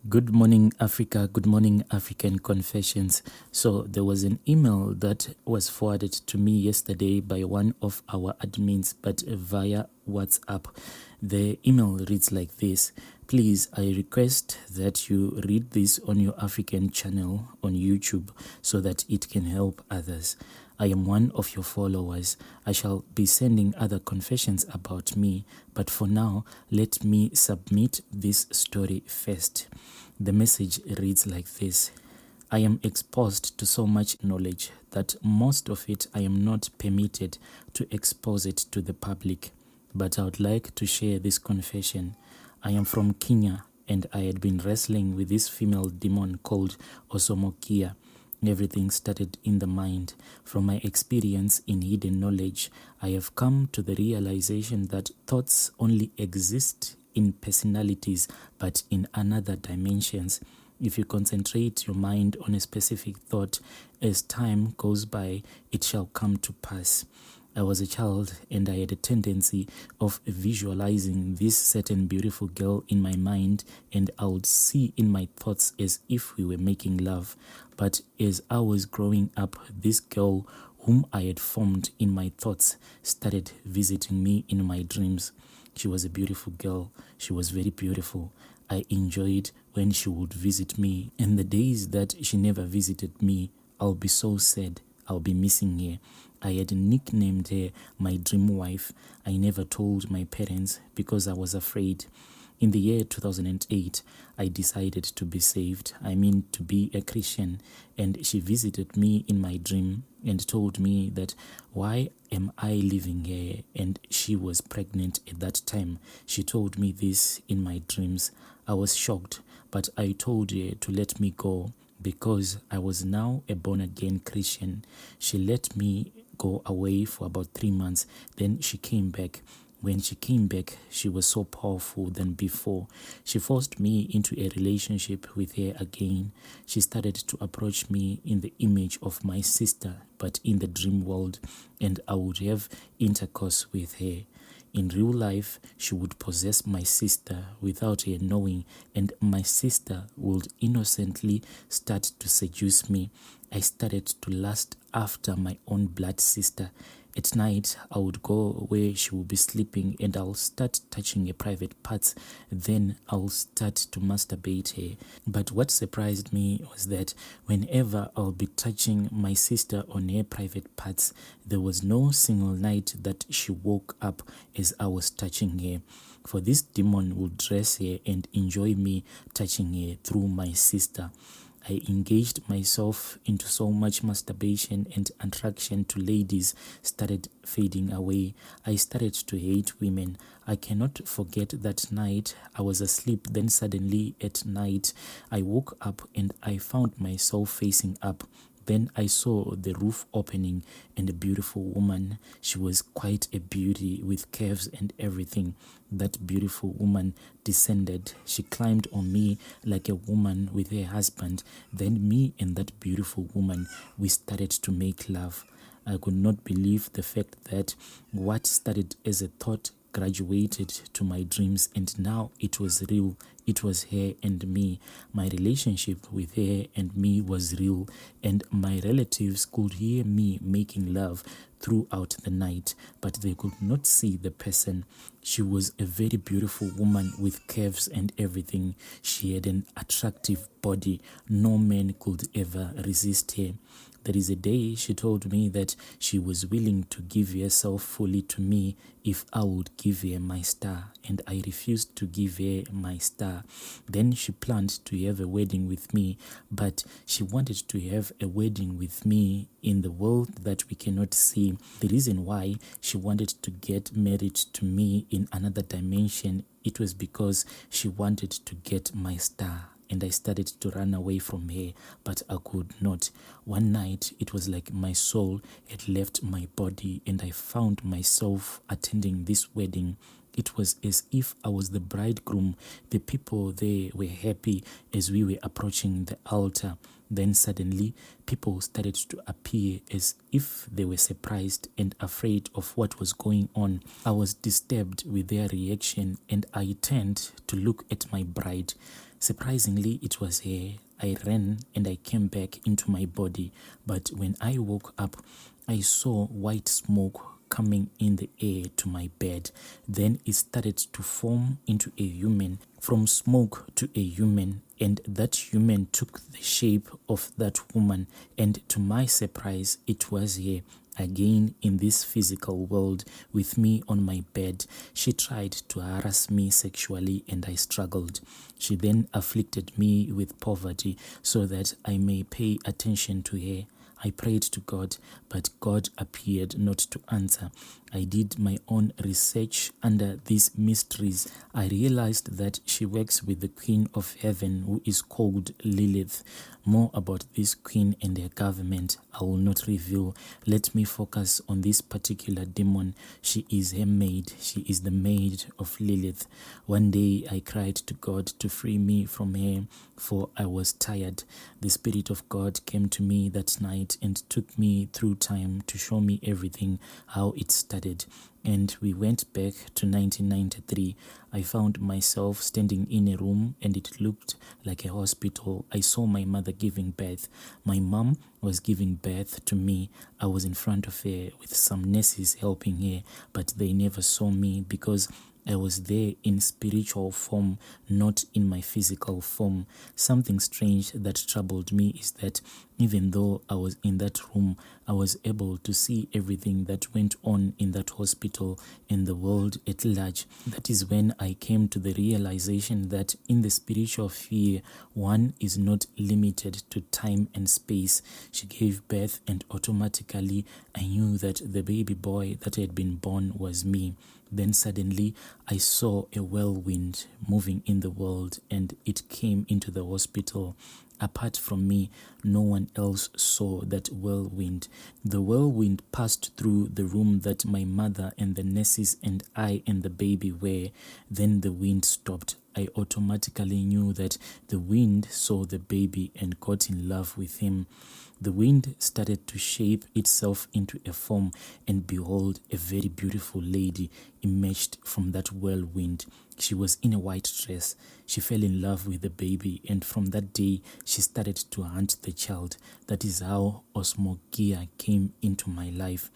Good morning, Africa. Good morning, African Confessions. So, there was an email that was forwarded to me yesterday by one of our admins, but via WhatsApp. The email reads like this: Please, I request that you read this on your African channel on YouTube so that it can help others. I am one of your followers. I shall be sending other confessions about me, but for now, let me submit this story first. The message reads like this: I am exposed to so much knowledge that most of it I am not permitted to expose it to the public, but I would like to share this confession. I am from Kenya, and I had been wrestling with this female demon called Osmokiah. Everything started in the mind. From my experience in hidden knowledge, I have come to the realization that thoughts only exist in personalities, but in another dimensions. If you concentrate your mind on a specific thought, as time goes by, it shall come to pass. I was a child and I had a tendency of visualizing this certain beautiful girl in my mind, and I would see in my thoughts as if we were making love. But as I was growing up, this girl whom I had formed in my thoughts started visiting me in my dreams. She was a beautiful girl. She was very beautiful. I enjoyed when she would visit me, and the days that she never visited me, I'll be so sad. I'll be missing her. I had nicknamed her my dream wife. I never told my parents because I was afraid. In the year 2008, I decided to be saved. I mean, to be a Christian. And she visited me in my dream and told me that why am I leaving her? And she was pregnant at that time. She told me this in my dreams. I was shocked, but I told her to let me go because I was now a born-again Christian. She let me go away for about 3 months. Then she came back. When she came back, she was so powerful than before. She forced me into a relationship with her again. She started to approach me in the image of my sister, but in the dream world, and I would have intercourse with her. In real life, she would possess my sister without her knowing, and my sister would innocently start to seduce me. I started to lust after my own blood sister. At night, I would go where she would be sleeping and I'll start touching her private parts. Then I'll start to masturbate her. But what surprised me was that whenever I'll be touching my sister on her private parts, there was no single night that she woke up as I was touching her. For this demon would dress her and enjoy me touching her through my sister. I engaged myself into so much masturbation, and attraction to ladies started fading away. I started to hate women. I cannot forget that night. I was asleep, then suddenly at night I woke up and I found myself facing up. Then I saw the roof opening and a beautiful woman. She was quite a beauty with curves and everything. That beautiful woman descended. She climbed on me like a woman with her husband. Then me and that beautiful woman, we started to make love. I could not believe the fact that what started as a thought graduated to my dreams, and now it was real. It was her and me. My relationship with her and me was real, and my relatives could hear me making love throughout the night, but they could not see the person. She was a very beautiful woman with curves and everything. She had an attractive body. No man could ever resist her. There is a day she told me that she was willing to give herself fully to me if I would give her my star, and I refused to give her my star. Then she planned to have a wedding with me, but she wanted to have a wedding with me in the world that we cannot see. The reason why she wanted to get married to me in another dimension, it was because she wanted to get my star. And I started to run away from her, but I could not. One night, it was like my soul had left my body, and I found myself attending this wedding. It was as if I was the bridegroom. The people there were happy as we were approaching the altar. Then suddenly, people started to appear as if they were surprised and afraid of what was going on. I was disturbed with their reaction, and I turned to look at my bride. Surprisingly, it was her. I ran and I came back into my body, but when I woke up, I saw white smoke coming in the air to my bed. Then it started to form into a human, from smoke to a human, and that human took the shape of that woman, and to my surprise, it was her. Again in this physical world with me on my bed. She tried to harass me sexually and I struggled. She then afflicted me with poverty so that I may pay attention to her. I prayed to God, but God appeared not to answer. I did my own research under these mysteries. I realized that she works with the Queen of Heaven, who is called Lilith. More about this queen and her government I will not reveal. Let me focus on this particular demon. She is her maid. She is the maid of Lilith. One day I cried to God to free me from her, for I was tired. The Spirit of God came to me that night and took me through time to show me everything, how it started. And we went back to 1993. I found myself standing in a room and it looked like a hospital. I saw my mother giving birth. My mom was giving birth to me. I was in front of her with some nurses helping her, but they never saw me because I was there in spiritual form, not in my physical form. Something strange that troubled me is that even though I was in that room, I was able to see everything that went on in that hospital and the world at large. That is when I came to the realization that in the spiritual sphere, one is not limited to time and space. She gave birth and automatically I knew that the baby boy that had been born was me. Then suddenly I saw a whirlwind moving in the world and it came into the hospital. Apart from me, no one else saw that whirlwind. The whirlwind passed through the room that my mother and the nurses and I and the baby were. Then the wind stopped. I automatically knew that the wind saw the baby and got in love with him. The wind started to shape itself into a form, and behold, a very beautiful lady emerged from that whirlwind. She was in a white dress. She fell in love with the baby, and from that day, she started to hunt the child. That is how Osmokiah came into my life.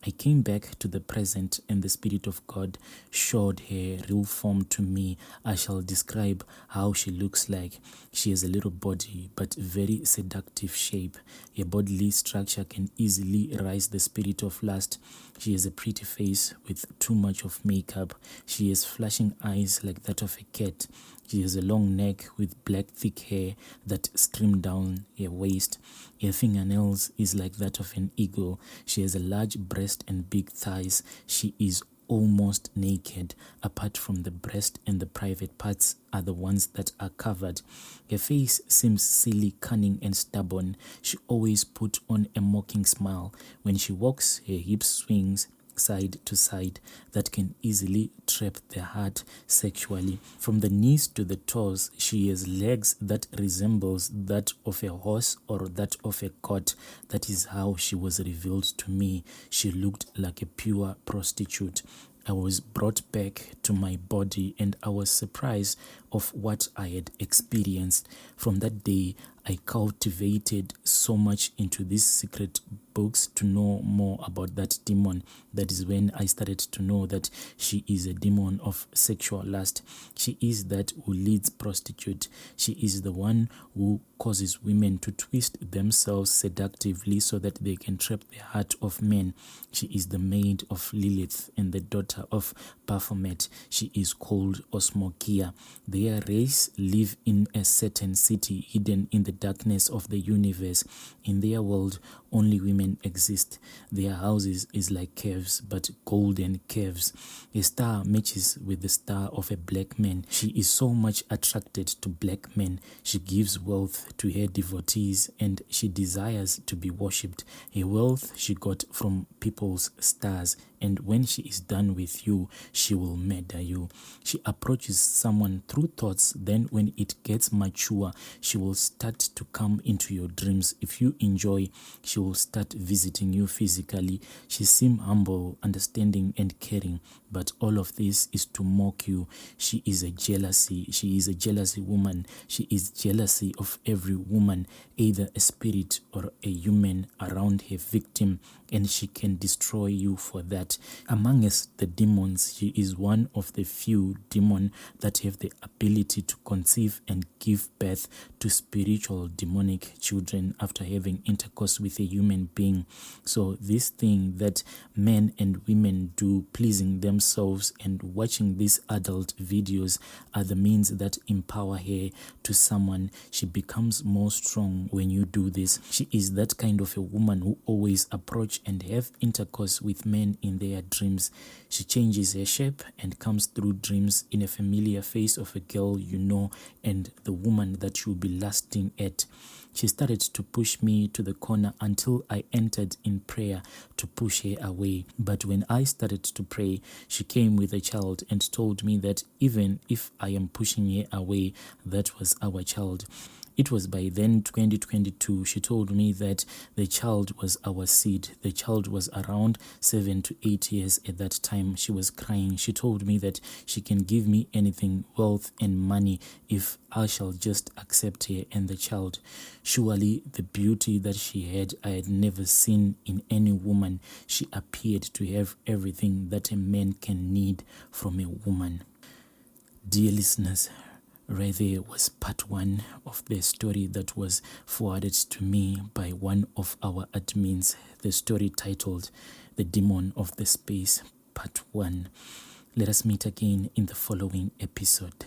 I came back to the present and the Spirit of God showed her real form to me. I shall describe how she looks like. She has a little body but very seductive shape. Her bodily structure can easily rise the spirit of lust. She has a pretty face with too much of makeup. She has flashing eyes like that of a cat. She has a long neck with black thick hair that stream down her waist. Her fingernails is like that of an eagle. She has a large breast and big thighs. She is almost naked. Apart from the breast and the private parts are the ones that are covered. Her face seems silly, cunning and stubborn. She always put on a mocking smile. When she walks, her hips swings side to side that can easily trap the heart sexually. From the knees to the toes, she has legs that resembles that of a horse or that of a goat. That is how she was revealed to me. She looked like a pure prostitute. I was brought back to my body and I was surprised of what I had experienced. From that day, I cultivated so much into these secret books to know more about that demon. That is when I started to know that she is a demon of sexual lust. She is that who leads prostitute. She is the one who causes women to twist themselves seductively so that they can trap the heart of men. She is the maid of Lilith and the daughter of Baphomet. She is called Osmokiah. Their race live in a certain city hidden in the darkness of the universe. In their world, only women exist. Their houses is like caves, but golden caves. A star matches with the star of a black man. She is so much attracted to black men. She gives wealth to her devotees and she desires to be worshipped. Her wealth she got from people's stars. and when she is done with you, she will murder you. She approaches someone through thoughts, then when it gets mature, she will start to come into your dreams. If you enjoy, she will start visiting you physically. She seems humble, understanding, and caring, but all of this is to mock you. She is a jealousy woman. She is jealousy of every woman, either a spirit or a human around her victim, and she can destroy you for that. Amongst the demons, she is one of the few demons that have the ability to conceive and give birth to spiritual demonic children after having intercourse with a human being. So this thing that men and women do, pleasing themselves and watching these adult videos, are the means that empower her to someone. She becomes more strong when you do this. She is that kind of a woman who always approach and have intercourse with men in their dreams. She changes her shape and comes through dreams in a familiar face of a girl you know and the woman that you'll be lusting at. She started to push me to the corner until I entered in prayer to push her away. But when I started to pray, she came with a child and told me that even if I am pushing her away, that was our child. It was by then 2022. She told me that the child was our seed. The child was around 7 to 8 years at that time. She was crying. She told me that she can give me anything, wealth and money, if I shall just accept her and the child. Surely the beauty that she had, I had never seen in any woman. She appeared to have everything that a man can need from a woman. Dear listeners, right there was part 1 of the story that was forwarded to me by one of our admins. The story titled The Demon of the Space, part 1. Let us meet again in the following episode.